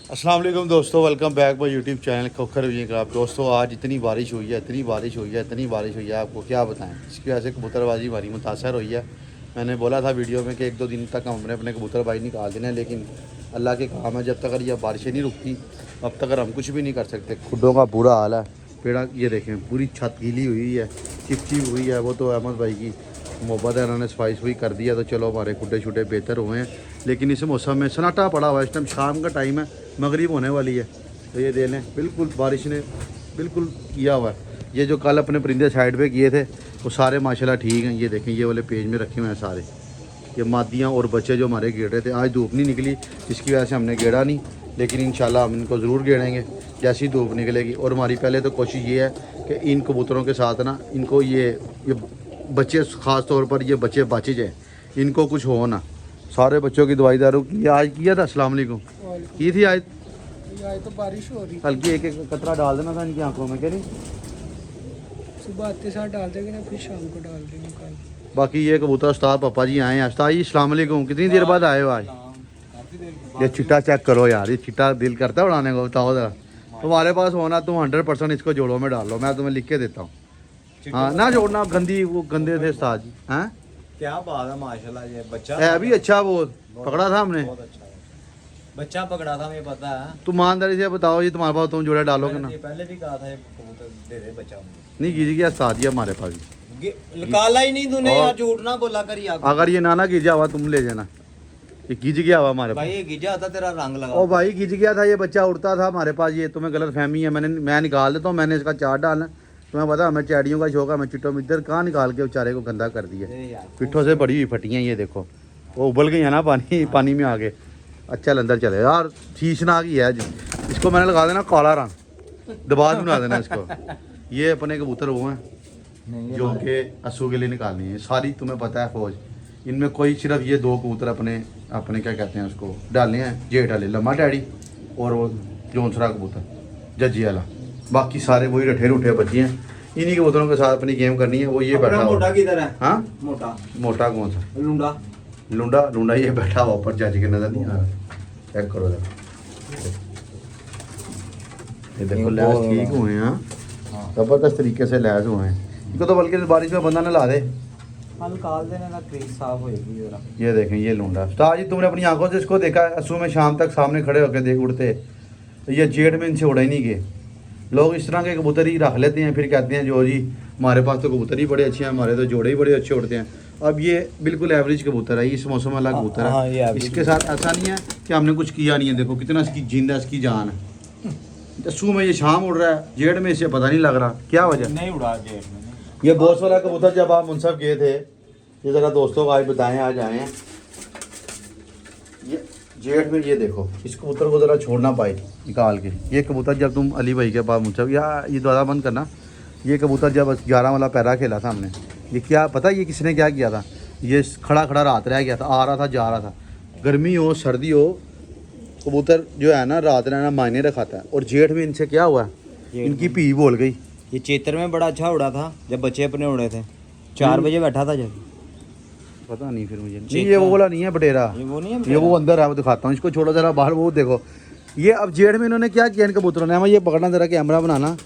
अस्सलाम वालेकुम दोस्तों, welcome back my YouTube channel Khokhar viewing का। दोस्तों आज इतनी बारिश हुई है, इतनी बारिश हुई है, इतनी बारिश हुई है, आपको क्या बताएं। इसकी वजह से कबूतरबाजी हमारी मुतासर हुई है। मैंने बोला था वीडियो में कि एक दो दिन तक हमने अपने कबूतरबाजी निकाल देना है, लेकिन अल्लाह के काम है, जब तक ये बारिशें नहीं रुकती तब तक हम कुछ भी नहीं कर सकते। खुडों का बुरा हाल है, पेड़ा ये देखें पूरी छत गीली हुई है, चिपचिप हुई है। वो तो अहमद भाई की मोहब्बत है, उन्होंने सफाई सफाई कर दिया तो चलो हमारे खुडे छुटे बेहतर हुए हैं। लेकिन इस मौसम में सन्नाटा पड़ा हुआ है। इस टाइम शाम का टाइम है, मगरिब होने वाली है, तो ये देख लें बिल्कुल बारिश ने बिल्कुल किया हुआ है। ये जो कल अपने परिंदे साइड पे किए थे वो सारे माशाल्लाह ठीक हैं। ये देखें ये वाले पेज में रखे हुए हैं सारे, ये मादियाँ और बच्चे जो हमारे गेड़ रहे थे। आज धूप नहीं निकली जिसकी वजह से हमने गेड़ा नहीं, लेकिन इंशाल्लाह हम इनको ज़रूर गेड़ेंगे जैसी धूप निकलेगी। और हमारी पहले तो कोशिश ये है कि इन कबूतरों के साथ ना इनको ये बच्चे ख़ास तौर पर ये बच्चे बच जाए, इनको कुछ हो ना। सारे बच्चों की दवाई दारू की आज किया था। अस्सलाम वालेकुम की थी आज तो बारिश हो रही, हल्की एक एक कतरा डाल देना था इनकी आंखों में, कह रही सुबह आते साथ डाल देंगे ना, फिर शाम को डाल देंगे कल। बाकी ये कबूतर उस्ताद पापा जी आए हैं। उस्ताद जी अस्सलाम वालेकुम, कितनी देर बाद आए हो आज? ये चिट्टा चेक करो यार, ये चिट्टा दिल करता है उड़ाने को। बताओ जरा, तुम्हारे पास होना तुम 100% इसको जोड़ों में डाल लो, मैं तुम्हें लिख के देता हूँ। हाँ ना जोड़ना, गंदी वो गंदे थे उस्ताद जी। हैं क्या बात है, माशाल्लाह। ये बच्चा है भी अच्छा, वो पकड़ा था हमने, बहुत अच्छा है। बच्चा पकड़ा था, मुझे पता है। तुम ईमानदारी से बताओ ये तुम्हारे पास तुम जोड़े डालोगे ना? मैंने पहले भी कहा था ये कबूतर दे दे बच्चा मुझे। नहीं कीजिए गया उस्ताद जी हमारे पास भी। निकाला ही नहीं तूने यार, झूठ ना बोला कर यार। अगर ये नाना गिजा हुआ तुम ले जाना, ये गिज गया हुआ हमारे भाई पास। ये गिजा था, तेरा रंग लगा। ओ भाई गिज गया था, ये बच्चा उड़ता था हमारे पास। ये तुम्हें गलत फहमी है, मैं निकाल देता हूँ, मैंने इसका चार डालना। तुम्हें पता हमें चैड़ियों का शौक है, मैं चिट्टों में इधर कहाँ निकाल के बेचारे को गंदा कर दिया। पिट्ठों से बड़ी हुई फटियाँ ये देखो, वो उबल गई है ना पानी में आगे। अच्छा अंदर चले यार, शीशनाक ही है जी। इसको मैंने लगा देना काला रंग, दबा बना देना इसको। ये अपने कबूतर वो हैं जो कि असू के लिए निकालनी है सारी, तुम्हें पता है फौज। इनमें कोई सिर्फ ये दो कबूतर अपने क्या कहते हैं उसको डालने हैं, जेठ वाले लम्मा डैडी और वो जोनसरा कबूतर जजी वाला। बाकी सारे वही रठे रूठे बच्चे हैं। इन्हीं कबूतरों के साथ अपनी गेम करनी है। वो ये बैठा हुआ, मोटा किधर है? हाँ मोटा कौन सा? लुंडा लुंडा ये बैठा हुआ ऊपर, जज के नजर नहीं आ रहा। चेक करो जरा, ये देखो लैस ठीक हुए हैं, जबरदस्त तरीके से लैस हुए हैं। इनको तो बल्कि बारिश में बंदा ने ला दे, निकाल देने ना, क्रीज साफ होएगी जरा। ये देखें ये लूंडा। उस्ताद जी तुमने अपनी आंखों से इसको देखा है? असू में शाम तक सामने खड़े होकर देख उड़ते, तो ये जेठ में इनसे उड़ा ही नहीं गए। लोग इस तरह के कबूतर ही रख लेते हैं, फिर कहते हैं जो जी हमारे पास तो कबूतर ही बड़े अच्छे हैं, हमारे तो जोड़े ही बड़े अच्छे उड़ते हैं। अब ये बिल्कुल एवरेज कबूतर है, इस मौसम वाला कबूतर है। इसके साथ ऐसा नहीं है कि हमने कुछ किया नहीं है। देखो कितना इसकी जिंदा, इसकी जान है। असू में ये शाम उड़ रहा है, जेठ में इसे पता नहीं लग रहा, क्या वजह? नहीं उड़ा जेठ में। ये बॉस वाला कबूतर जब आप मुनसब गए थे, ये ज़रा दोस्तों को आज बताएं, आज आए हैं। ये जेठ में ये देखो इस कबूतर को ज़रा छोड़ना पाए निकाल के। ये कबूतर जब तुम अली भाई के पास मुनसब, या ये द्वारा बंद करना, ये कबूतर जब 11 वाला पैरा खेला था हमने, ये क्या पता ये किसने क्या किया था? ये खड़ा खड़ा रात रह गया था, आ रहा था जा रहा था। गर्मी हो सर्दी हो, कबूतर जो है ना रात रहना मायने रखाता है। और जेठ में इनसे क्या हुआ, इनकी पी बोल गई। ये चेतर में बड़ा अच्छा उड़ा था जब बच्चे अपने उड़े थे। 4 बजे बैठा था जब, पता नहीं फिर मुझे नहीं, ये वो वाला नहीं है बटेरा, ये वो नहीं है, ये वो अंदर है, वो दिखाता हूँ। इसको छोड़ो जरा बाहर, वो देखो। ये अब जेठ में इन्होंने क्या किया इन कबूतरों ने, हमें ये पकड़ना जरा कैमरा बनाना।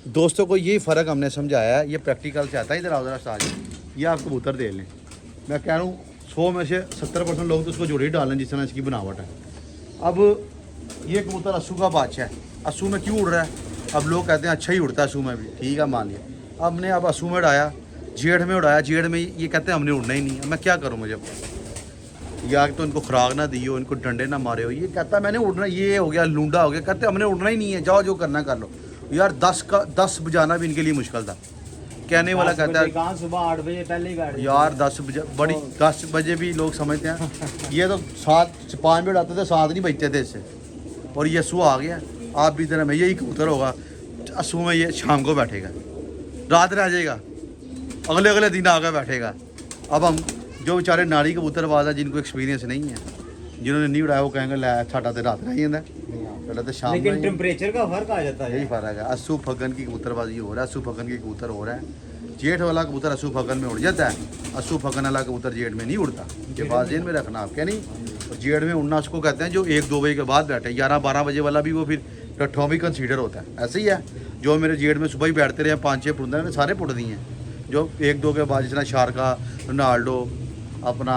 दोस्तों को यही फ़र्क हमने समझाया है, ये प्रैक्टिकल से आता है। इधर आओ जरा उस्ताद जी, ये आप कबूतर दे लें। मैं कह रहा हूँ 100 में से 70% लोग तो उसको जोड़े ही डालें जिस तरह इसकी बनावट है। अब ये कबूतर अस्सू का बादशाह है, अस्सू में क्यों उड़ रहा है? अब लोग कहते हैं अच्छा ही उड़ता है अस्सू में भी, ठीक है मान लिया। अब ने अब अस्सू में उड़ाया, जेठ में उड़ाया, जेठ में ये कहते हैं हमने उड़ना ही नहीं। अब मैं क्या करूँ? मुझे या तो इनको खुराक ना दी हो, इनको डंडे ना मारे हो। ये कहता है मैंने उड़ना, ये हो गया लूंडा हो गया, कहते हमने उड़ना ही नहीं है, जाओ जो करना कर लो। यार 10 बजाना भी इनके लिए मुश्किल था। कहने वाला कहता है सुबह 8 बजे पहले ही गाड़ी यार 10 बजे बड़ी 10 बजे भी लोग समझते हैं। ये तो 5 मिनट आते थे, 7 नहीं बजते थे इससे। और ये असू आ गया, आप भी इधर में यही कबूतर होगा असू में, ये शाम को बैठेगा, रात रह जाएगा, अगले दिन आकर बैठेगा। अब हम जो बेचारे नाड़ी कबूतरबाज है, जिनको एक्सपीरियंस नहीं है, जिन्होंने नहीं उड़ाया, वो कहेंगे लै साडा तो रात रह जाता, साडा तो शाम। लेकिन टेम्परेचर का फर्क आ जाता है, यही फ़र्क है। अस्सू फगन की कबूतरबाजी हो रहा है, अस्सू फगन की कबूतर हो रहा है। जेठ वाला कबूतर अस्सू फगन में उड़ जाता है, अस्सू फगन वाला कबूतर जेठ में नहीं उड़ता। ये बात जेन में रखना आप, क्या नहीं? और जेड में उड़ना उसको कहते हैं जो 1-2 बजे के बाद बैठे, 11-12 बजे वाला भी वो फिर टट्ठों भी कंसीडर होता है। ऐसे ही है जो मेरे जेड में सुबह ही बैठते रहे 5-6 पुंदे ने सारे पुट दिए हैं। जो 1-2 के बाद जिसना शारका, रोनाल्डो, अपना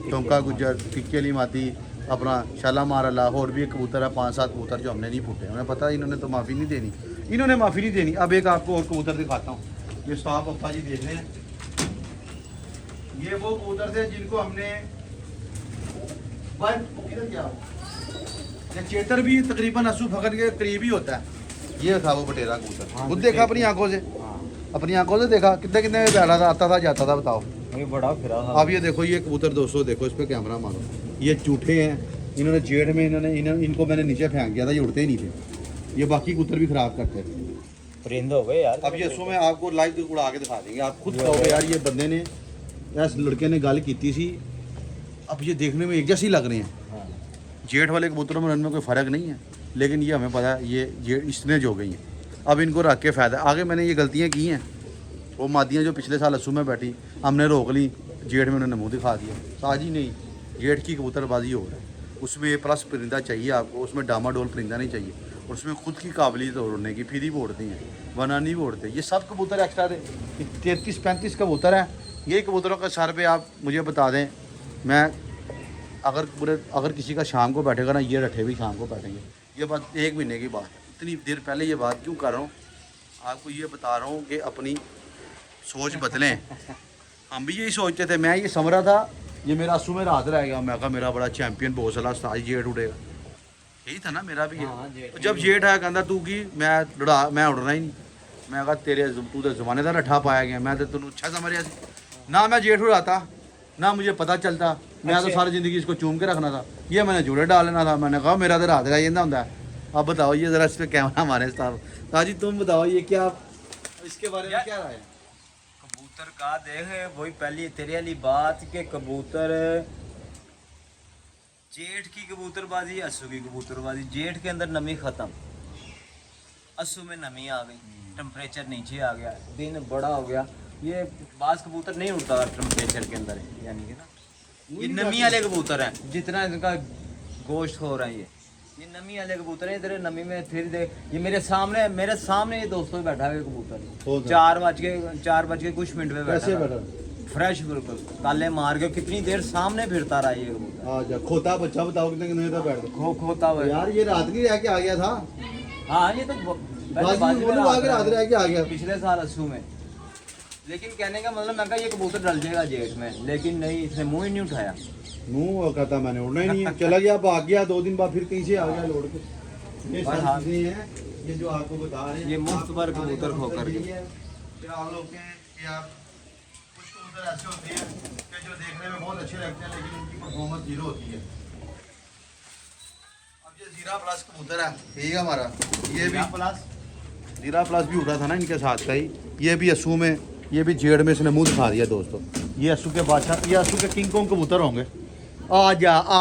टोंका गुज्जर, टिक्की अली माती, अपना शालामार अल्लाह, और भी एक कबूतर है 5-7 कबूतर जो हमने नहीं फूटे। हमें पता है इन्होंने तो माफ़ी नहीं देनी, इन्होंने माफ़ी नहीं देनी। अब एक आपको और कबूतर दिखाता हूँ, ये साहब पप्पा जी देख रहे हैं, ये वो कबूतर थे जिनको हमने इधर क्या ये चेतर भी तकरीबन असू फखर के करीब ही होता है। ये था वो बटेरा कबूतर, खुद देखा अपनी आंखों से, अपनी आंखों से देखा कितने कितने बैठा था, आता था जाता था, बताओ। ये बड़ा फिरा था। अब ये देखो ये कबूतर दोस्तों, देखो इस पे कैमरा मारो, ये चूठे हैं, इन्होंने जेड में इनको मैंने नीचे फेंक दिया था, ये उड़ते ही नहीं थे, ये बाकी कबूतर भी खराब करते थे। परिंदे हो गए यार। अब ये सो मैं आपको लाइव उड़ा के दिखा देंगे, आप खुद कहोगे यार ये बंदे ने, इस लड़के ने गल की थी। अब ये देखने में एक जैसे ही लग रहे हैं, जेठ वाले कबूतरों में उनमें कोई फ़र्क नहीं है, लेकिन ये हमें पता है ये जेठ इसने जो गई हैं। अब इनको रख के फ़ायदा, आगे मैंने ये गलतियाँ की हैं, वो मादियाँ जो पिछले साल अस्सू में बैठी हमने रोक ली, जेठ में उन्होंने मुंह दिखा दिया। साजी नहीं, जेठ की कबूतरबाजी हो रहा है, उसमें ए प्लस परिंदा चाहिए आपको, उसमें डामाडोल परिंदा नहीं चाहिए, और उसमें खुद की काबिलियत उड़ने की, फिर ही वो उड़ती हैं, वरना नहीं वो उड़ते। ये सब कबूतर एक्स्ट्रा 33-35 कबूतर हैं। ये कबूतरों का सर पे आप मुझे बता दें, मैं अगर किसी का शाम को बैठेगा ना, ये रट्ठे भी शाम को बैठेंगे। ये बात 1 महीने की बात है, इतनी देर पहले ये बात क्यों कर रहा हूँ आपको, ये बता रहा हूँ कि अपनी सोच बदलें। हम भी यही सोचते थे, मैं ये समझ रहा था ये मेरा अस्सू में रात रहेगा, मैं कहा मेरा बड़ा चैंपियन बहुत सारा उस्ताद जेठ उड़ेगा, यही था ना मेरा भी ये। तो जब जेठ आया कहता तू की मैं उड़ना ही नहीं, मैं कहा तू तो जमाने का रट्ठा पाया गया, मैं तो तेन अच्छा समझ रहा ना, मैं जेठ उड़ाता ना मुझे पता चलता, मैं तो सारी ज़िंदगी इसको चूम के रखना था, ये मैंने जुड़े डाल लेना था। मैंने कहा मेरा तो रात का येंदा होता है। अब बताओ ये ज़रा इस पर कैमरा हमारे साहब ताजी तुम बताओ ये क्या इसके बारे में क्या राय है? कबूतर का देख वही पहली तेरे वाली बात के कबूतर जेठ की कबूतरबाजी, अस्सू की कबूतरबाजी, जेठ के अंदर नमी खत्म, अस्सू में नमी आ गई, टेम्परेचर नीचे आ गया, दिन बड़ा हो गया। ये बाज कबूतर नहीं उड़ता टेम्परेचर के अंदर, यानी कि ना ये नमी वाले कबूतर हैं, जितना इनका गोश्त हो रहा है ये नमी वाले कबूतर है। इधर नमी में फिर देख, ये मेरे सामने ये दोस्तों बैठा हुआ कबूतर 4 बज के कुछ मिनट में बैठा, फ्रेश बिल्कुल, ताले मार के कितनी देर सामने फिरता रहा ये कबूतर। खोता बच्चा बताओ कितने कितने देर बैठ खोता हुआ यार, ये रात नहीं रह के आ गया था। हाँ ये तो रात रह के आ गया पिछले साल अस्सू में, लेकिन कहने का मतलब मैं कहा ये कबूतर डल जाएगा जेठ में, लेकिन नहीं, इसने मुंह ही नहीं उठाया। मुंह कहता मैंने उड़ना ही नहीं है, चला गया, भाग गया, 2 दिन बाद फिर कहीं से आ गया लौट के। ये सारी चीजें हैं ये जो आपको बता रहे हैं, ये मुफ्त पर कबूतर खो कर आप लोग के यार कुछ कबूतर ऐसे होते हैं कि जो देखने में बहुत अच्छे लगते हैं, लेकिन उनकी परफॉर्मेंस 0 होती है। अब ये जीरा प्लस कबूतर है, ठीक है हमारा, ये भी जीरा प्लस भी उड़ा था ना इनके साथ का ही, ये भी अस्सू में, ये भी जेड़ में इसने मुंह दिखा दिया दोस्तों। ये अस्सू के बादशाह, ये अस्सू के किंग कॉन्ग कबूतर होंगे, आ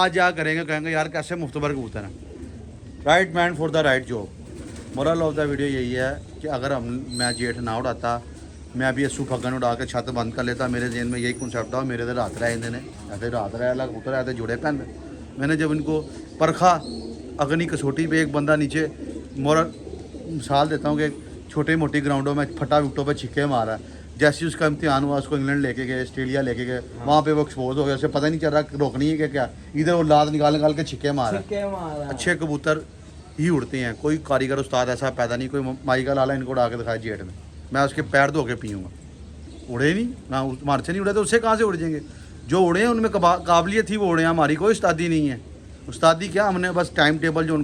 जा करेंगे, कहेंगे यार कैसे मुफ्तबर कबूतर हैं। Right man for the right job. Moral of the video यही है कि अगर मैं जेठ ना उड़ाता, मैं अभी अस्सू फगन उड़ा के छत बंद कर लेता, मेरे जेन में यही कंसेप्ट था, मेरे तो रात रहे ने ऐसे रात रहे अलग कबूतर ऐसे जुड़े पहन। मैंने जब इनको परखा अग्नि कसौटी पे, एक बंदा नीचे, मोरल मिसाल देता हूँ कि छोटे मोटी ग्राउंडों में फटा विकटों पर छिक्के मारा, जैसे उसका इम्तिहान हुआ उसको इंग्लैंड लेके गए, ऑस्ट्रेलिया लेके गए, वहाँ पे वो एक्सपोज हो गया, उसे पता नहीं चल रहा रोकनी है क्या, इधर वो लात निकाल के छिक्के मारा। अच्छे कबूतर ही उड़ते हैं, कोई कारीगर उस्ताद ऐसा पैदा नहीं, कोई माई का लाला इनको उड़ा के दिखाया जेठ में, मैं उसके पैर धो के पीऊँगा। उड़े नहीं ना, हमारे से नहीं उड़े तो उससे कहाँ से उड़ जाएंगे? जो उड़े हैं उनमें काबिलियत थी वो उड़े हैं, हमारी कोई उस्तादी नहीं है। उस्तादी क्या, हमने बस टाइम टेबल जो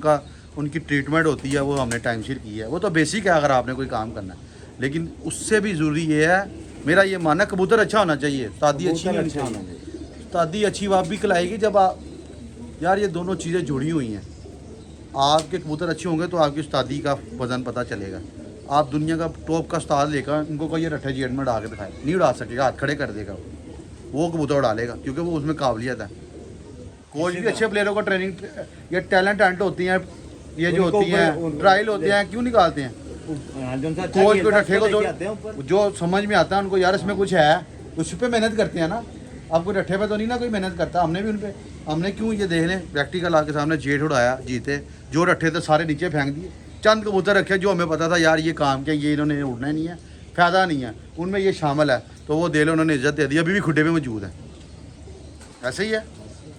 उनकी ट्रीटमेंट होती है वो हमने टाइम सिर की है, वो तो बेसिक है अगर आपने कोई काम करना है। लेकिन उससे भी ज़रूरी ये है, मेरा ये मानना, कबूतर अच्छा होना चाहिए, उस्तादी अच्छी होनी चाहिए। उस्तादी अच्छी आप भी खिलाएगी जब आप, यार ये दोनों चीज़ें जुड़ी हुई हैं। आपके कबूतर अच्छे होंगे तो आपकी उस्तादी का वज़न पता चलेगा। आप दुनिया का टॉप का उस्ताद लेकर उनको कोई ये रट्ठे जेठ में उड़ा के दिखाए, नहीं उड़ा सकेगा, हाथ खड़े कर देगा वो कबूतर उड़ा लेगा, क्योंकि वो उसमें काबिलियत है। कोच भी अच्छे प्लेयरों को ट्रेनिंग, ये टैलेंट होती हैं, ये जो होती हैं ट्रायल होते हैं, क्यों निकालते हैं? कोच को रट्ठे को जो समझ में आता है उनको, यार इसमें कुछ है, उस पर मेहनत करते हैं ना। आपको रट्ठे पे तो नहीं ना कोई मेहनत करता, हमने भी उन पर हमने क्यों ये देख लें प्रैक्टिकल आपके सामने जेठ उड़ाया जीते, जो रखे थे सारे नीचे फेंक दिए, चंद कबूतर रखे जो हमें पता था यार ये काम के ये इन्होंने उड़ना ही नहीं है, फ़ायदा नहीं है, उनमें ये शामिल है, तो वो दे लो, उन्होंने इज्जत दे दी, अभी भी खुडे में मौजूद है। ऐसे ही है,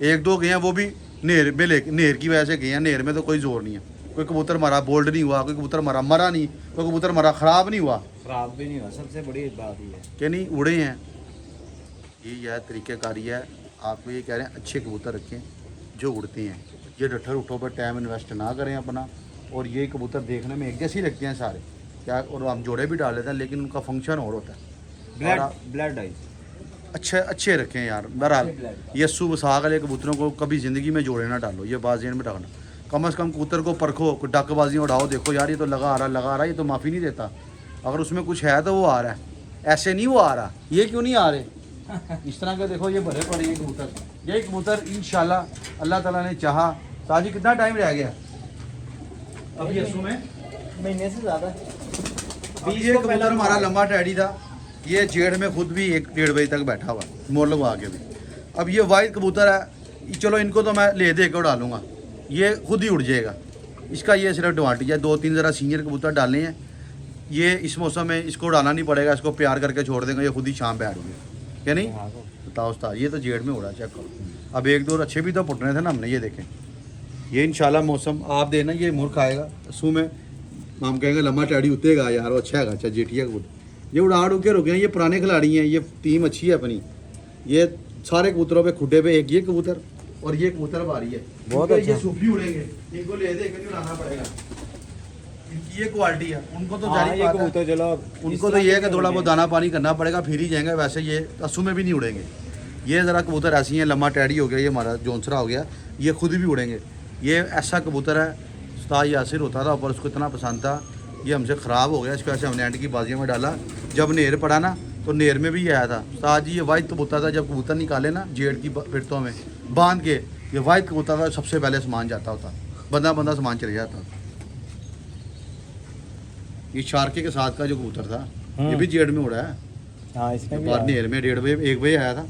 एक दो गए हैं वो भी नेर में ले, नेर की वजह से गए हैं, नेर में तो कोई जोर नहीं है, कोई कबूतर मरा बोल्ड नहीं हुआ, कोई कबूतर मरा नहीं, कोई कबूतर मरा ख़राब नहीं हुआ, खराब भी नहीं हुआ, सबसे बड़ी बात ये है कि नहीं उड़े हैं। ये तरीक़ेकारी है, आपको ये कह रहे हैं अच्छे कबूतर रखें जो उड़ते हैं, ये डठर उठो पर टाइम इन्वेस्ट ना करें अपना, और ये कबूतर देखने में एक जैसे ही लगते हैं सारे क्या, और हम जोड़े भी डाल लेते हैं लेकिन उनका फंक्शन और होता है। ब्लड आइज अच्छे रखें यार। बहरहाल ये सुबह साग वाले कबूतरों को कभी ज़िंदगी में जोड़े ना डालो, ये बात ज़हन में रखना, कम से कम कबूतर को परखो, कोई डकबाजियाँ उड़ाओ, देखो यार ये तो लगा आ रहा, ये तो माफ़ी नहीं देता, अगर उसमें कुछ है तो वो आ रहा है, ऐसे नहीं वो आ रहा, ये क्यों नहीं आ रहे, इस तरह के देखो ये भरे पड़े ये कबूतर, यही कबूतर इंशाल्लाह अल्लाह ताला ने चाहा। साजी कितना टाइम रह गया अभी यसू में? महीने से ज़्यादा। ये कबूतर हमारा लंबा टैडी था, ये जेड़ में खुद भी 1-1.5 बजे तक बैठा हुआ मोर लगवा के भी। अब ये वाइट कबूतर है, चलो इनको तो मैं ले दे के उड़ा लूँगा, ये खुद ही उड़ जाएगा, इसका ये सिर्फ एडवांटेज है। 2-3 ज़रा सीनियर कबूतर डालने हैं, ये इस मौसम में इसको उड़ाना नहीं पड़ेगा, इसको प्यार करके छोड़ देंगे, ये खुद ही शाम पे आ रही है, क्या नहीं बताओ उस्ताद, ये तो जेड़ में उड़ा, चेक करो। अब 1-2 अच्छे भी तो पुटने थे ना हमने, ये देखें, ये इंशाल्लाह मौसम आप देना, ये मुर्ख आएगा सू में, हम कहेंगे लम्बा टैडी उतरेगा यार, वो अच्छा है, अच्छा जेठिया कबूतर, ये उड़ा उड़ के रुके हैं, ये पुराने खिलाड़ी हैं, ये टीम अच्छी है अपनी, ये सारे कबूतरों पे खुडे पे एक ये कबूतर और ये कबूतर बारी है, बहुत ये अच्छा। सूफी उड़ेंगे, इनको ले दे के उड़ाना पड़ेगा, इनकी ये क्वालिटी है, उनको तो हाँ, जारी ये बात है, कबूतर चलो उनको तो ये है कि थोड़ा बहुत दाना पानी करना पड़ेगा फिर ही जाएंगे, वैसे ये असू में भी नहीं उड़ेंगे। ये ज़रा कबूतर ऐसी हैं, लम्बा टैडी हो गया, ये हमारा जोंसरा हो गया, ये खुद भी उड़ेंगे। ये ऐसा कबूतर है, उस्ताद यासिर होता था ऊपर, उसको इतना पसंद था, ये हमसे ख़राब हो गया, इसकी वजह से हमने एंड की बाजियों में डाला, जब नेर पड़ा ना तो नेर में भी आया था। उस्ताद जी ये वाइट कबूतर था, जब कबूतर निकाले ना जेड़ की फिरतों में बांध के, ये वाइट कबूतर था, सबसे पहले सामान जाता होता, बंदा सामान चले जाता। ये शार्के के साथ का जो कबूतर था ये भी जेड़ में उड़ा है, हाँ इसमें भी बाद नेर में 1:30 बजे 1 बजे आया था।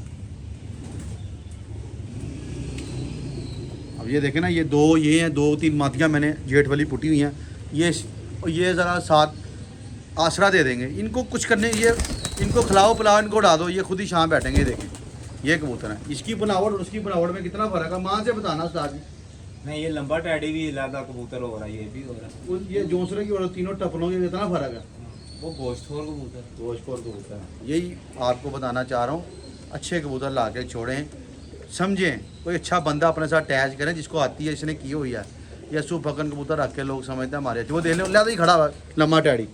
अब ये देखें ना, ये दो ये हैं, 2-3 मातियाँ मैंने जेठ वाली पुटी हुई हैं, ये ज़रा साथ आसरा दे देंगे इनको, कुछ करने ये इनको खिलाओ पिलाओ, इनको उड़ा दो, ये खुद ही शाम बैठेंगे। ये देखें ये कबूतर है, इसकी बनावट और उसकी बनावट में कितना फ़र्क है, माँ से बताना उस्ताद जी। नहीं, ये लंबा टैडी भी इलाका कबूतर हो रहा है, ये भी हो रहा है, ये जोंसरे की और तीनों टपलों के कितना फ़र्क है, वो गोश्तखोर कबूतर। गोश्तखोर कबूतर है। यही आपको बताना चाह रहा हूँ, अच्छे कबूतर ला के छोड़ें, समझें, कोई अच्छा बंदा अपने साथ अटैच करें जिसको आती है, इसने की हुई है। ये सू फकन कबूतर रख के लोग समझते हैं हमारे, वो देखने लिया ही खड़ा हुआ है लम्बा टैडी,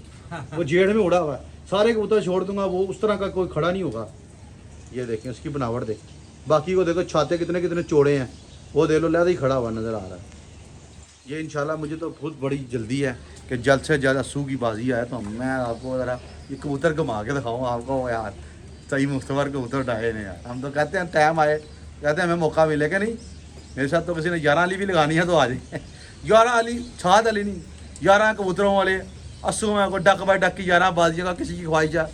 वो जेड़ में उड़ा हुआ है, सारे कबूतर छोड़ दूंगा, वो उस तरह का कोई खड़ा नहीं होगा। ये देखें उसकी बनावट देख, बाकी को देखो छाते कितने कितने चौड़े हैं, वो देख लो लिया ही खड़ा हुआ नज़र आ रहा है। ये इंशाल्लाह मुझे तो बहुत बड़ी जल्दी है कि जल्द से जल्द असू की बाजी आए तो मैं आपको ज़रा ये कबूतर घुमा के दिखाऊँ आपको, यार सही मुख्तबर कबूतर उठाए ने यार। हम तो कहते हैं टाइम आए, कहते हैं हमें मौका मिले कि नहीं, मेरे साथ तो किसी ने 11 अली भी लगानी है तो आ जाए 11 अली, 7 अली नहीं, 11 कबूतरों वाले असू में को डक बाई डक की 11 बाजियों का किसी की ख्वाहिश है,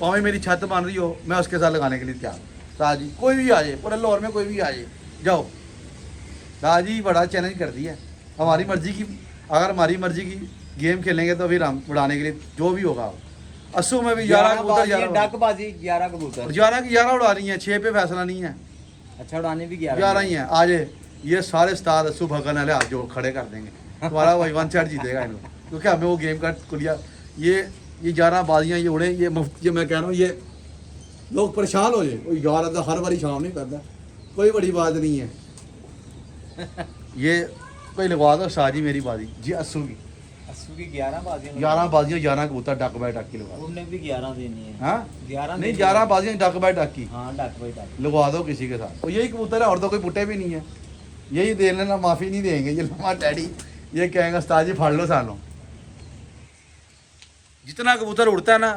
भावें मेरी छत बन रही हो, मैं उसके साथ लगाने के लिए तैयार। ताजी कोई भी आ जाए, पूरे लाहौर में कोई भी आ जाए, जाओ। ताजी बड़ा चैलेंज कर दिया, हमारी मर्ज़ी की, अगर हमारी मर्ज़ी की गेम खेलेंगे तो फिर हम उड़ाने के लिए जो भी होगा। असू में भी 11 कबूतर, 11 11 कबूतर, 11 की 11 उड़ा रही हैं, 6 पे फैसला नहीं है, अच्छा उड़ाने भी 11 ही हैं। आज ये सारे उस्ताद असू भगन वाले हाथ जो खड़े कर देंगे, तुम्हारा वही 1 सेट जीतेगा इनको, क्योंकि हमें वो गेम का कुलिया, ये 11 बाजियाँ ये उड़े, ये मैं कह रहा हूँ, ये लोग परेशान हो जाए, कोई 11 हर बारी शाम नहीं करता, कोई बड़ी बात नहीं है। ये कोई लगवा दो साजी मेरी बाजी जी, असू की 11 बाजियां, 11 बाजियाँ, 11 कबूतर डक बाय डक की लगवा दो। उन्हें भी 11 देनी है, हाँ 11 नहीं, 11 बाजियाँ डक बाय डक की हाँ डक बाई डक लगवा दो किसी के साथ, और यही कबूतर है, और तो कोई पुट्टे भी नहीं है, यही दे लेना, माफ़ी नहीं देंगे। ये लम्बा टैडी ये कहेंगे उस्ताद जी फाड़ लो सालों, जितना कबूतर उड़ता है ना,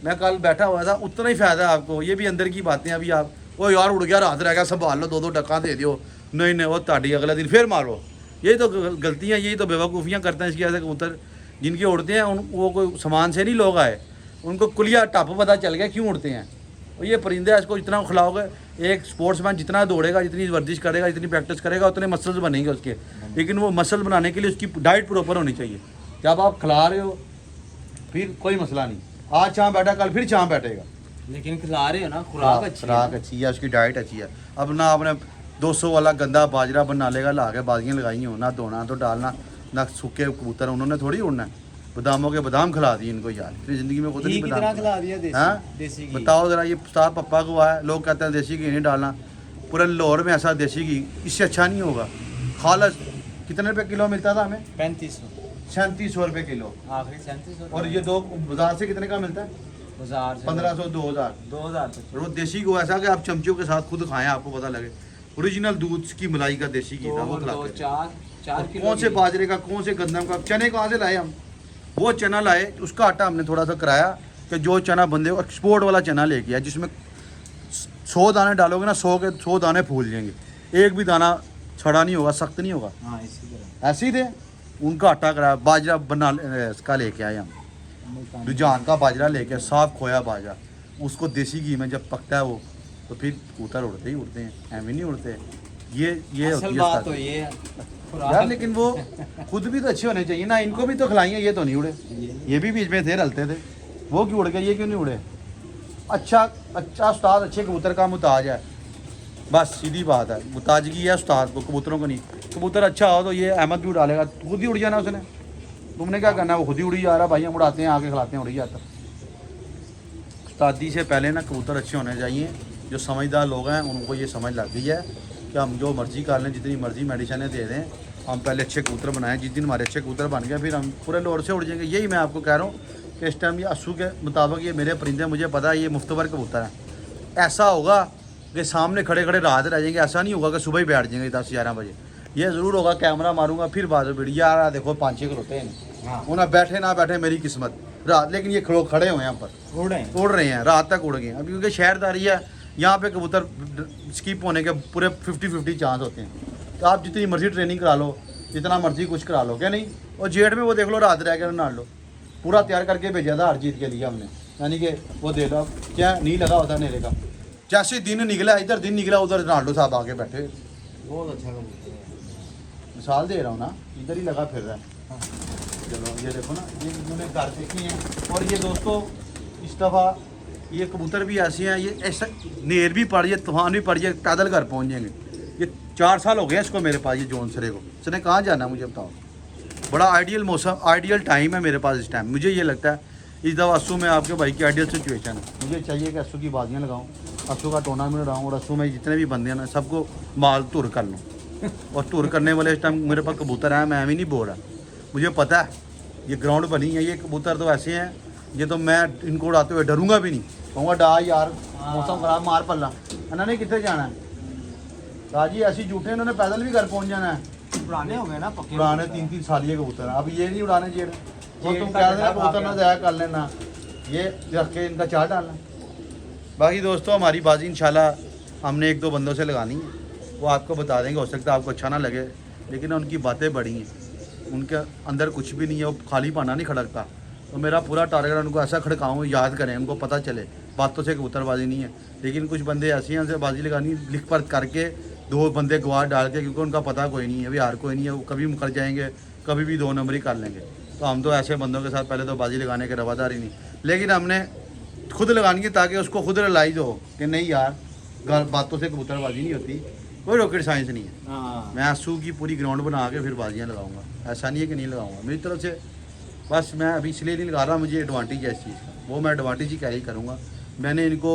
मैं कल बैठा हुआ था, उतना ही फ़ायदा है आपको। ये भी अंदर की बातें, अभी आप वो यार उड़ गया, रात रह गया, संभाल लो, 2-2 डक्का दे दियो, नहीं वो ताड़ी अगले दिन फिर मारो। यही तो गलतियाँ, यही तो बेवकूफ़ियाँ करते हैं इसकी वजह से। कबूतर जिनके उड़ते हैं वो कोई सामान से नहीं लोग आए, उनको कुलिया टप पता चल गया क्यों उड़ते हैं। और ये परिंदा, इसको इतना खिलाओगे, एक स्पोर्ट्समैन जितना दौड़ेगा, जितनी वर्जिश करेगा, जितनी प्रैक्टिस करेगा, उतने मसल्स बनेंगे उसके। लेकिन वो मसल बनाने के लिए उसकी डाइट प्रॉपर होनी चाहिए। जब आप खिला रहे हो फिर कोई मसला नहीं, आज चाह बैठा कल फिर चाह बैठेगा, लेकिन खिला रहे हो ना, खुराक अच्छी है। खुराक अच्छी है, उसकी डाइट अच्छी है। अब ना आपने 200 वाला गंदा बाजरा बना लेगा ला के बाजियाँ लगाई हो, ना धोना तो डालना, ना सूखे कबूतर उन्होंने थोड़ी उड़ना है। बादामों के बादाम खिला दिए इनको यार, फिर ज़िंदगी में खुद नहीं घी कितना खिला दिया देसी, हाँ? देसी घी। बताओ ज़रा, ये साहब पप्पा को आया, लोग कहते हैं देसी घी नहीं डालना, पूरे लाहौर में ऐसा देसी घी इससे अच्छा नहीं होगा। खालस कितने रुपए किलो मिलता था हमें? 3500, 3700 रुपये किलो। आखिरी 3700। और ये दो बाजार से कितने का मिलता है? बाजार से 1500 2000। 2000 और वो देसी घी ऐसा कि आप चमचों के साथ खुद खाएं, आपको पता लगे। ओरिजिनल दूध की मलाई का देसी घी था वो खिलाते थे। 4 किलो। कौन से बाजरे का, कौन से गंदम का, चने कहाँ से लाए हम? वो चना लाए, उसका आटा हमने थोड़ा सा कराया कि जो चना बंदे को एक्सपोर्ट वाला चना लेके आया, जिसमें 100 दाने डालोगे ना, 100 के 100 दाने फूल जाएंगे, एक भी दाना छड़ा नहीं होगा, सख्त नहीं होगा। हाँ, इसी तरह ऐसे ही थे, उनका आटा कराया, बाजरा बना इसका लेके आए हम, रुझान का बाजरा लेके, साफ खोया बाजरा, उसको देसी घी में जब पकता है वो, तो फिर कबूतर उड़ते ही उड़ते हैं, ऐਵੇਂ नहीं उड़ते। ये असल होती है बात स्टार्ट। तो ये है यार लेकिन वो खुद भी तो अच्छे होने चाहिए ना, इनको भी तो खिलाइए, ये तो नहीं उड़े, ये भी बीच में थे रलते थे, वो क्यों उड़ गए, ये क्यों नहीं उड़े? अच्छा उस्ताद अच्छे कबूतर का मुताज है, बस सीधी बात है, मुताजगी है उस्ताद को, कबूतरों को नहीं। कबूतर अच्छा हो तो ये अहमद भी उड़ा लेगा, खुद ही उड़ जाना उसने, तुमने क्या करना है? वो खुद ही उड़ी जा रहा है, भाई हम उड़ाते हैं, आके खिलाते हैं, उड़ी जाता। उस्तादी से पहले ना कबूतर अच्छे होने चाहिए। जो समझदार लोग हैं उनको ये समझ लग गई है कि हम जो मर्ज़ी कर लें, जितनी मर्ज़ी मेडिसिनें दे दें, हम पहले अच्छे कबूतर बनाएं। जिस दिन हमारे अच्छे कबूतर बन गए फिर हम पूरे लाहौर से उड़ जाएंगे। यही मैं आपको कह रहा हूँ कि इस टाइम ये अस्सू के मुताबिक ये मेरे परिंदे, मुझे पता है ये मुफ्तवर कबूतर हैं। ऐसा होगा कि सामने खड़े खड़े रात रह जाएंगे, ऐसा नहीं होगा कि सुबह ही बैठ जाएंगे 10-11 बजे। ये ज़रूर होगा कैमरा मारूंगा फिर बाद में वीडियो आ रहा, देखो 5-6 खड़ोते हैं। हाँ। उन्हें बैठे ना बैठे मेरी किस्मत रात, लेकिन ये खड़े हुए हैं यहाँ पर, उड़ रहे हैं, रात तक उड़ गए। अभी क्योंकि शहरदारी है, यहाँ पे कबूतर स्किप होने के पूरे 50-50 चांस होते हैं। तो आप जितनी मर्जी ट्रेनिंग करा लो, जितना मर्जी कुछ करा लो, क्या नहीं। और जेठ में वो देख लो, रात रह के नाड़ लो, पूरा तैयार करके भेजा था हरजीत के लिए हमने, यानी कि वो दे लो, क्या नहीं लगा होता नेरे का। जैसे दिन निकला, इधर दिन निकला, उधर रोनाल्डो साहब आके बैठे। बहुत अच्छा कबूतर है। मिसाल दे रहा हूँ ना, इधर ही लगा फिर रहा है। चलो ये देखो ना, ये मैंने घर देखी हैं। और ये दोस्तों इस दफ़ा ये कबूतर भी ऐसे हैं, ये ऐसा नेर भी पड़ जाए, तूफान भी पड़ जाए, पैदल घर पहुँच जाएंगे। ये 4 साल हो गए इसको मेरे पास, ये जोन सरे को, इसने कहाँ जाना मुझे बताओ। बड़ा आइडियल मौसम, आइडियल टाइम है मेरे पास इस टाइम। मुझे ये लगता है इस दफ़ा अस्सू में आपके भाई की आइडियल सिचुएशन है। मुझे चाहिए कि अस्सू की बाजियाँ लगाऊँ, अस्सू का टूर्नामेंट उड़ाऊँ, और अस्सू में जितने भी बंदे हैं ना सबको माल तुर कर लूँ। और टूर करने वाले इस टाइम मेरे पास कबूतर हैं, मैं भी नहीं बोल रहा, मुझे पता है ये ग्राउंड बनी है। ये कबूतर तो ऐसे हैं, ये तो मैं इनको उड़ाते हुए डरूंगा भी नहीं, कहूँगा डा यार मौसम खराब, मार पल्ला इन्होंने कितने जाना है। राजी ऐसी झूठे, इन्होंने पैदल भी घर पहुँच जाना है। पुराने हो गए ना, पक्के पुराने 3-3 साल ये कबूतर हैं। अब ये नहीं उड़ाने जेड़, वो तुम कह देना कबूतर ना जाया कर लेना, ये रख के इनका चार डालना। बाकी दोस्तों हमारी बाजी इंशाल्लाह हमने 1-2 बंदों से लगानी है, वो आपको बता देंगे। हो सकता है आपको अच्छा ना लगे, लेकिन उनकी बातें बड़ी हैं, उनके अंदर कुछ भी नहीं है, वो खाली पाना नहीं खड़कता। तो मेरा पूरा टारगेट उनको ऐसा खड़काऊँ, याद करें, उनको पता चले बातों से कबूतरबाजी नहीं है। लेकिन कुछ बंदे ऐसे हैं, उनसे बाजी लगानी लिख पर करके 2 बंदे गवाह डाल के, क्योंकि उनका पता कोई नहीं है, अभी हार कोई नहीं है, वो कभी मुकर जाएंगे, कभी भी 2 नंबर ही कर लेंगे। तो हम तो ऐसे बंदों के साथ पहले तो बाजी लगाने के रवादार ही नहीं, लेकिन हमने खुद लगानी है ताकि उसको खुद रियलाइज़ हो कि नहीं यार बातों से कबूतरबाजी नहीं होती, कोई रॉकेट साइंस नहीं है। हाँ। मैं अस्सू की पूरी ग्राउंड बना के फिर बाजियाँ लगाऊंगा, ऐसा नहीं है कि नहीं लगाऊंगा मेरी तरफ से। बस मैं अभी इसलिए नहीं लगा रहा, मुझे एडवांटेज है इस चीज़ का, वो मैं एडवांटेज ही कैरी करूँगा। मैंने इनको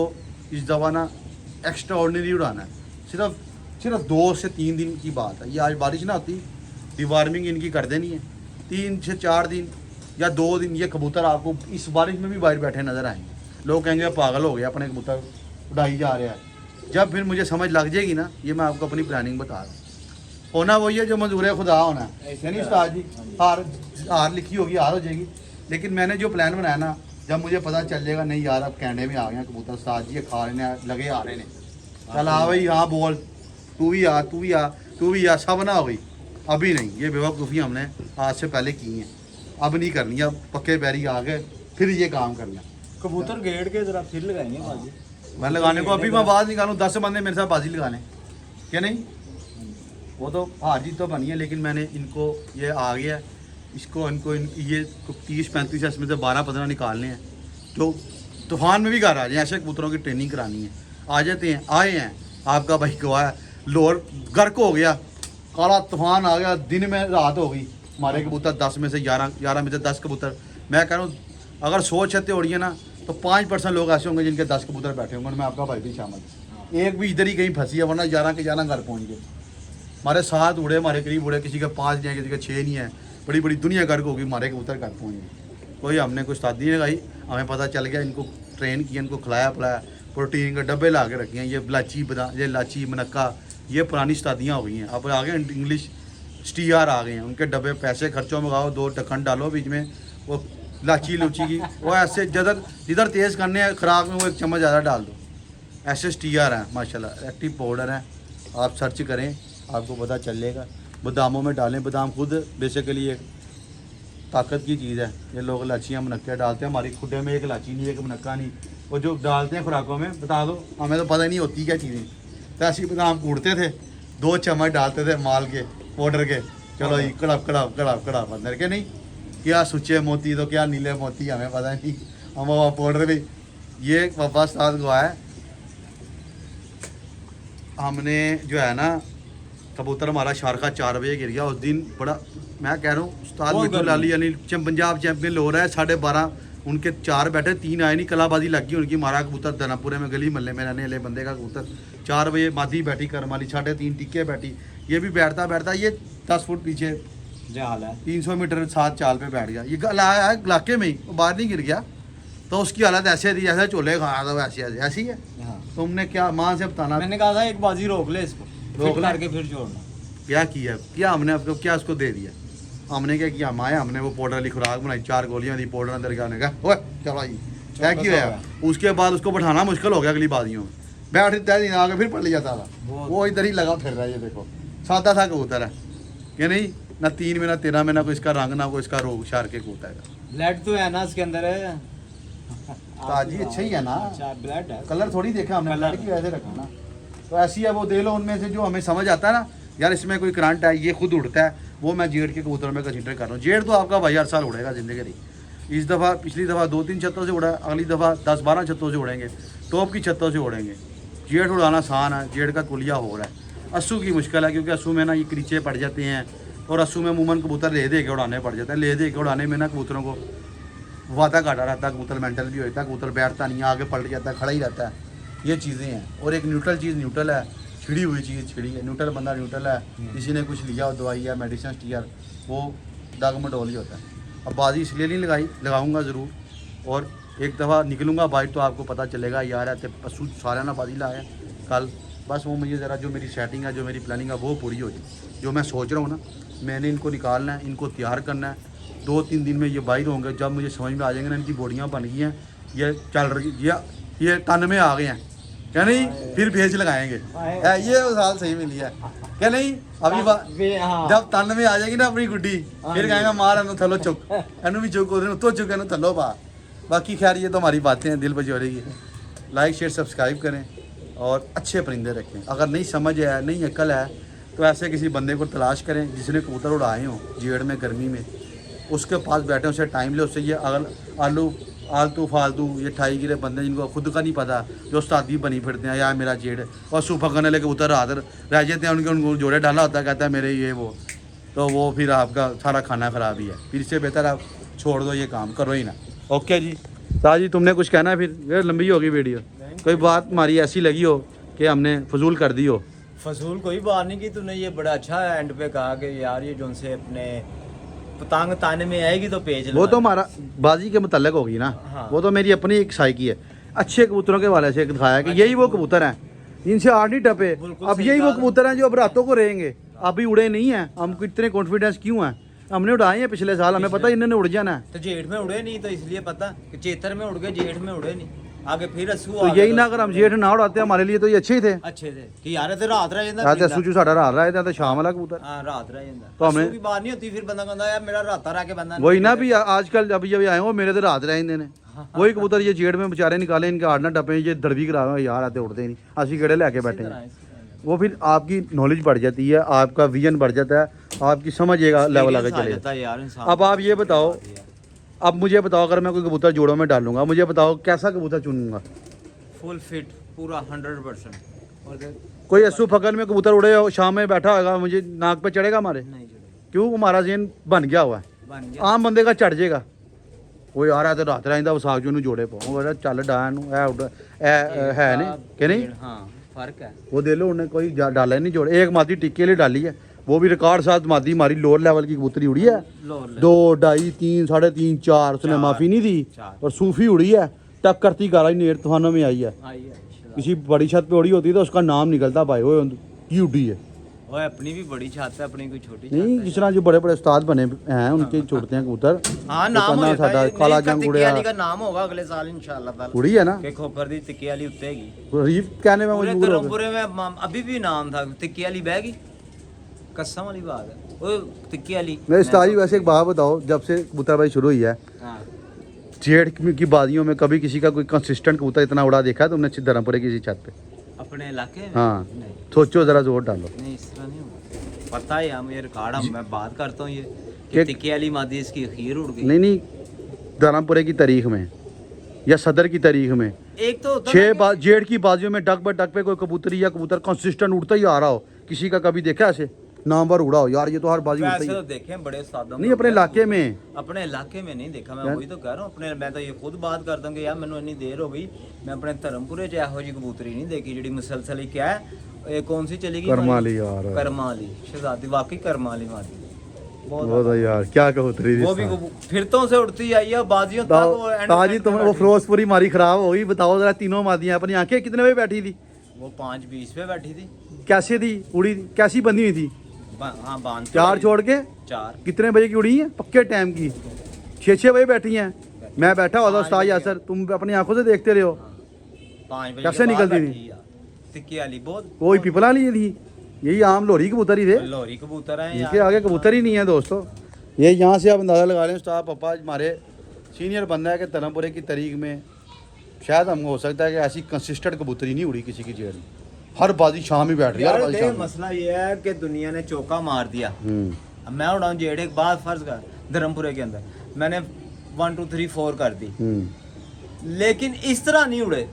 इस दफ़ा ना एक्स्ट्रा ऑर्डिनरी उड़ाना है, सिर्फ 2 से 3 दिन की बात है। ये आज बारिश ना होती, डिवार्मिंग इनकी कर देनी है, 3 से 4 दिन या 2 दिन ये कबूतर आपको इस बारिश में भी बाहर बैठे नज़र आएंगे। लोग कहेंगे पागल हो गया, अपने कबूतर उड़ाई जा रहा है। जब फिर मुझे समझ लग जाएगी ना, ये मैं आपको अपनी प्लानिंग बता रहा हूँ, होना वही है जो मंजूर है खुदा होना है, यानी उस्ताद जी हार लिखी होगी, हार हो जाएगी। लेकिन मैंने जो प्लान बनाया ना, जब मुझे पता चल जाएगा नहीं यार अब कैंडे में आ गए कबूतर, उस्ताद जी खा रहे हैं, लगे आ रहे हैं, चल आ भाई हाँ बोल, तू भी आ, सब ना हो गई। अभी नहीं, ये बेवकूफ़ी हमने आज से पहले की हैं, अब नहीं करनी, अब पक्के पैरी आ गए फिर ये काम करना। कबूतर गेड़ के जरा फिर लगाएंगे बाजी। मैं लगाने को अभी मैं बात निकालूँ 10 बंदे मेरे साथ बाजी लगाने क्या नहीं, वो तो हार जीत तो बनी है, लेकिन मैंने इनको ये आ गया इसको ये 30-35 इसमें से 12-15 निकालने हैं जो तूफान में भी घर आ जाए। ऐसे कबूतरों की ट्रेनिंग करानी है, आ जाते हैं, आए हैं, आपका भाई गवाह है। लोअर गर्क हो गया, काला तूफान आ गया, दिन में रात हो गई, हमारे कबूतर 10 में से 11 में से 10 कबूतर। मैं कह रहा हूँ अगर 100 छत्ते उड़ी है ना तो 5% लोग ऐसे होंगे जिनके 10 कबूतर बैठे होंगे, उनमें आपका भाई भी शामिल है। एक भी इधर ही कहीं फंसी है, वरना 11 के 11 घर पहुँच गए। हमारे 7 उड़े, हमारे करीब उड़े, किसी के 5 नहीं है, किसी के 6 नहीं है, बड़ी बड़ी दुनिया गर्क होगी, हमारे कबूतर घर पहुँच गए। कोई हमने कुछ शादी नहीं लगाई, हमें पता चल गया, इनको ट्रेन किया, इनको खिलाया पिलाया, प्रोटीन के डब्बे ला के रखे हैं। ये लाची मनक्का ये पुरानी शादियाँ हो गई हैं। अब आ गए इंग्लिश स्टीआर आ गए हैं, उनके डब्बे पैसे खर्चों में गाओ, 2 ढक्कन डालो बीच में, वो लाची लूची की वो ऐसे जिधर तेज़ करने हैं खुराक में वो 1 चम्मच ज़्यादा डाल दो। ऐसे स्टीआर हैं माशाल्लाह, एक्टिव पाउडर हैं, आप सर्च करें आपको पता चलेगा। बादामों में डालें, बादाम खुद बेसिकली एक ताकत की चीज़ है। ये लोग लाचियाँ मनक्के डालते हैं, हमारी खुडे में एक लाची नहीं, एक मनक्का नहीं, वो जो डालते हैं खुराकों में, बता दो हमें तो पता ही नहीं होती क्या चीज़ें। तो ऐसी बादाम कूटते थे, 2 चम्मच डालते थे माल के पाउडर के, चलो जी कड़ाप अंदर के, नहीं क्या सुच्चे मोती तो क्या नीले मोती, हमें पता नहीं, हम वो पाउडर भी। ये वापस साथ हुआ है, हमने जो है ना कबूतर हमारा शारखा 4 बजे गिर गया उस दिन। बड़ा मैं कह रहा हूँ उस्ताद मिट्टू लाली यानी पंजाब चैंपियन हो रहा है, 12:30 उनके 4 बैठे, 3 आए नहीं, कलाबाजी लग गई उनकी। हमारा कबूतर धनापुरे में गली मोहल्ले में रहने वाले बंदे का कबूतर 4 बजे मादी बैठी, करमाली 3.5 टिक्के बैठी, ये भी बैठता ये 10 फुट पीछे जाल है, 300 मीटर 7 चाल पे बैठ गया। ये इलाके में ही, वो बाहर नहीं गिर गया, तो उसकी हालत ऐसे थी जैसे चोले खा था, वैसे ऐसी है। तुमने क्या माँ से बताना, मैंने कहा था एक बाजी रोक ले इसको, रोक ले करके फिर छोड़ना। क्या किया, क्या हमने आपको क्या उसको दे दिया, हमने क्या किया, माया हमने वो पाउडर वाली खुराक बनाई, 4 गोलियां दी, पाउडर अंदर गया, कहा ओए चलो जी क्या किया है। उसके बाद उसको बैठाना मुश्किल हो गया अगली बाजियों में, बैठ तय दिन आके फिर पढ़ लिया जाता था, वो इधर ही लगा फिर रहा है। ये देखो सादा सा कबूतर है ये, नहीं ना 3 में ना 13 में, ना कोई इसका रंग ना कोई इसका रोग, शार के कबूतर है। ब्लड तो है ना इसके अंदर है, ताजी अच्छा ही है ना, ब्लड है, कलर थोड़ी देखा हमने, कलर की वैसे रखा ना, तो ऐसी है वो दे लो। उनमें से जो हमें समझ आता है ना यार इसमें कोई करंट है, ये खुद उड़ता है, वो मैं जेड के कबूतर में कंसीडर कर रहा हूँ। जेड तो आपका भाई हर साल उड़ेगा जिंदगी नहीं, इस दफ़ा पिछली दफ़ा 2-3 छत्तों से उड़ा, अगली दफ़ा 10-12 छत्तों से उड़ेंगे, टॉप की छत्तों से उड़ेंगे। जेड उड़ाना आसान है, जेड का कुलिया हो रहा है। अस्सू की मुश्किल है, क्योंकि अस्सू में ना ये क्रीचे पड़ जाते हैं, और अस्सू में अमूमन कबूतर ले दे के उड़ाने पड़ जाते हैं। ले दे के उड़ाने में ना कबूतरों को वादा काटा रहता है, कबूतर मेंटल भी होता है, कबूतर बैठता नहीं है, आगे पलट जाता है, खड़ा ही रहता है, ये चीज़ें हैं। और एक न्यूट्रल चीज़ न्यूट्रल है, छिड़ी हुई चीज़ छिड़ी है, न्यूट्रल बंदा न्यूट्रल है, किसी ने कुछ लिया हो दवाई या मेडिसिन स्टीयर, वो दाग मडोल ही होता है। अब बाजी इसलिए नहीं लगाऊंगा ज़रूर, और एक दफ़ा निकलूँगा बाइक तो आपको पता चलेगा यार है पशु सारा ना बाजी लाया कल। बस वो मुझे ज़रा जो मेरी सेटिंग है, जो मेरी प्लानिंग है वो पूरी हो जाए। जो मैं सोच रहा हूँ ना, मैंने इनको निकालना है, इनको तैयार करना है, 2-3 दिन में ये बाहर होंगे। जब मुझे समझ में आ जाएंगे ना इनकी बॉडियाँ बन गई हैं, ये चल रही, ये तन में आ गए हैं क्या नहीं, फिर भेज लगाएंगे। ये साल सही मिली है क्या नहीं, अभी जब तन में आ जाएगी ना अपनी गुड्डी, फिर कहेंगे मार एनु थलो चुक, एनु भी चुक तो चुक एनु थलो पा। बाकी खैर ये तो हमारी बातें हैं दिल बजोरे की। लाइक शेयर सब्सक्राइब करें और अच्छे परिंदे रखें। अगर नहीं समझ है, नहीं अकल है, तो ऐसे किसी बंदे को तलाश करें जिसने कबूतर उड़ाए हों जेड़ में, गर्मी में, उसके पास बैठे, उससे टाइम ले, उससे ये अगर आलतू फालतू ये 28 गिरे बंदे जिनको खुद का नहीं पता, जो उस्तादी बनी फिरते हैं यार मेरा जेड़, और सूफा करने लगे उतर रात रह जाते हैं, उनको जोड़े डाला होता है, कहता है मेरे ये वो, तो वो फिर आपका सारा खाना ख़राब ही है। फिर इससे बेहतर आप छोड़ दो, ये काम करो ही ना। ओके जी ताज जी, तुमने कुछ कहना है? फिर लंबी होगी वीडियो, कोई बात हमारी ऐसी लगी हो कि हमने फजूल कर दी हो? फजूल कोई बात नहीं की, तूने ये बड़ा अच्छा एंड पे कहा कि यार ये जो उनसे अपने पतंग ताने में आएगी तो पेज वो तो हमारा बाजी के मुतल्लिक होगी ना। हाँ। वो तो मेरी अपनी एक साइकी है, अच्छे कबूतरों के वाले से दिखाया कि यही वो कबूतर हैं, इनसे आड़ नहीं टपे। अब यही वो कबूतर हैं जो अब रातों को रहेंगे, अभी उड़े नहीं हैं। हमको इतने कॉन्फिडेंस क्यों है? हमने उड़ाए हैं पिछले साल, हमें पता इन्होंने उड़ जाना है। तो जेठ में उड़े नहीं, तो इसलिए पता कि चेतर में उड़ गए, जेठ में उड़े नहीं, आगे फिर अस्सू तो यही ना, अगर हम जेठ ना उड़ाते हमारे लिए तो ये अच्छे ही थे। अच्छे थे कि यार ते रात रह जांदा, रात अस्सू साडा रात रह जाता, शाम वाला कबूतर। हां रात रह जांदा, तो हमने की बात नहीं होती, फिर बंदा कहंदा यार मेरा रात रह के बंदा वही ना भी आजकल अभी जब आए हो मेरे तो रात रह जाते हैं। वही कबूतर ये जेड़ में बेचारे निकाले, इनके आड़ ना टपे, ये दड़बी करा रहे यार, आते उड़ते ही नहीं, असली गेड़े लेके बैठे हैं। वो फिर आपकी नॉलेज बढ़ जाती है, आपका विजन बढ़ जाता है, आपकी समझ एक लेवल आगे चले जाता है। अब आप ये बताओ, अब मुझे बताओ, अगर मैं कोई कबूतर जोड़ों में डालूंगा, मुझे बताओ कैसा कबूतर चुनूंगा? फुल फिट पूरा 100%। और कोई अस्सू फगन में कबूतर उड़े हो, शाम में बैठा होगा, मुझे नाक पे चढ़ेगा हमारे? नहीं चलेगा, क्यों? हमारा जेन बन गया हुआ है, बन गया। आम बंदे का चढ़ जाएगा। वो यार तो रात रहा विसाख जी जोड़े पाओ, चल डायन है नहीं कि नहीं? हाँ फर्क है। वो दे लो, उन्हें कोई डाला ही नहीं जोड़े, एक मादी टिक्के लिए डाली है, वो भी रिकॉर्ड साथ मादी हमारी लोअर लेवल की कबूतरी उड़ी है, 2, 2.5, 3, 3.5, 4, उसने माफी नहीं दी। और सूफी उड़ी है, टक करती गारा नेर तूफानों में आई है, किसी बड़ी छत पे उड़ी होती तो उसका नाम निकलता भाई वो की उड़ी है। वो अपनी भी बड़ी छत है, अपनी कोई छोटी नहीं, जिस तरह जो बड़े बड़े उस्ताद बने हैं उनके छोड़ते हैं कबूतर। हाँ नाम हो साडा जाता काला है, जंग टिक्की उड़िया वाली का नाम होगा अगले साल इंशाल्लाह ताला। उड़ी है ना के खोखर दी टिक्की वाली उठेगी, रीफ कहने में पूरे मजबूर हो गए। धर्मपुरे में अभी भी नाम था टिक्की वाली बहगी, कसम वाली बात है वो टिक्की वाली। मेरे उस्ताद जी वैसे एक बात बताओ, जब से कबूतरबाजी शुरू हुई है, हाँ जेठ की बादियों में कभी किसी का कोई कंसिस्टेंट कबूतर इतना उड़ा देखा है तुमने धर्मपुरे किसी छत पे? अपने इलाके में हाँ नहीं, सोचो जरा, जोर डालो। नहीं इस तरह नहीं होगा, पता है हम ये रिकॉर्ड हम मैं बात करता हूँ ये कि कि- टिक्की वाली मादी इसकी खीर उड़ गई। नहीं नहीं, धर्मपुरे की तारीख में या सदर की तारीख में एक तो होता 6 ना जेठ की बाजियों में डक ब डक पे कोई कबूतरी या कबूतर कंसिस्टेंट उड़ता ही आ रहा हो, किसी का कभी देखा ऐसे नामवर उड़ा हो यार ये तो हर बाजी उड़ता वैसे ही तो है? देखे बड़े सादों नहीं, अपने इलाके में। अपने इलाके में नहीं देखा, मैं यार- वही तो कह रहा हूँ अपने। मैं तो ये खुद बात करता हूँ कि यार मैंने इतनी देर हो गई, मैं अपने धर्मपुरे च ਇਹੋ जी कबूतरी नहीं देखी जी मुसलसल ही क्या है ये कौन सी चलेगी करमाली यार, करमाली शहजादी, वाकई करमाली मादी वो तो यार क्या कबूतरी थी वो भी फिरतों से उड़ती आई है बाजियों तक। वो end ताजी तक तुमने वो बैठी। फिरोजपुरी मारी खराब हो गई, बताओ जरा, तीनों मादियां अपनी आंखें कितने बजे बैठी थी? वो 5:20 पे बैठी थी। कैसे थी उड़ी थी? कैसी बंधी हुई थी? हाँ बांध 4 छोड़ के 4 कितने बजे की उड़ी है पक्के टाइम की? 6 बजे बैठी हैं, मैं बैठा हुआ था उस्ताद यासर, तुम अपनी आंखों से देखते रहे हो 5 बजे कैसे के बाद निकलती थी? बैठी है। टिक्की वाली बहुत कोई पिपला लिए थी, यही आम लोरी कबूतर ही थे, लोरी कबूतर है इनके आगे कबूतर ही नहीं है दोस्तों। ये यहाँ से आप अंदाज़ा लगा लें, उस्ताद पप्पा हमारे सीनियर बंदा है कि धर्मपुरे की तारीख में शायद हमको हो सकता है कि ऐसी कंसिस्टेंट कबूतरी नहीं उड़ी किसी की जेड़ में, हर बाजी शाम ही बैठ रही है, हर यार बाजी देख शाम। मसला ये है कि दुनिया ने चौका मार दिया। अब मैं उड़ाऊं जेड़ एक बात फर्ज कर, धर्मपुरे के अंदर मैंने 1 2 3 4 कर दी, लेकिन इस तरह नहीं उड़े।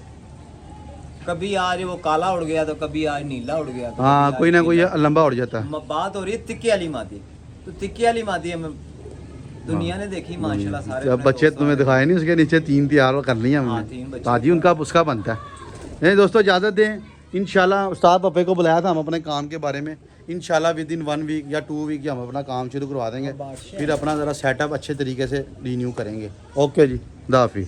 कभी आज वो काला उड़ गया तो कभी आज नीला उड़ गया तो हाँ, कभी कोई आज ना कोई पीला। लंबा उड़ जाता है। बात हो रही है तिक्के वाली मादी, तो तिक्के वाली मादी हमें दुनिया ने देखी माशाल्लाह सारे। जब अपने बच्चे दोस्तों तुम्हें ने दिखाए नहीं, उसके नीचे 3 तैयार कर लिया हाँ, हमने, 3 बच्चे। ताजी उनका उसका बनता है। नहीं दोस्तों, इजाज़त दें, इंशाल्लाह उस्ताद पप्पे को बुलाया था हम अपने काम के बारे में, इंशाल्लाह विद इन 1 वीक या 2 वीक हम अपना काम शुरू करवा देंगे, फिर अपना ज़रा सेटअप अच्छे तरीके से रीन्यू करेंगे। ओके जी, खुदा हाफिज़।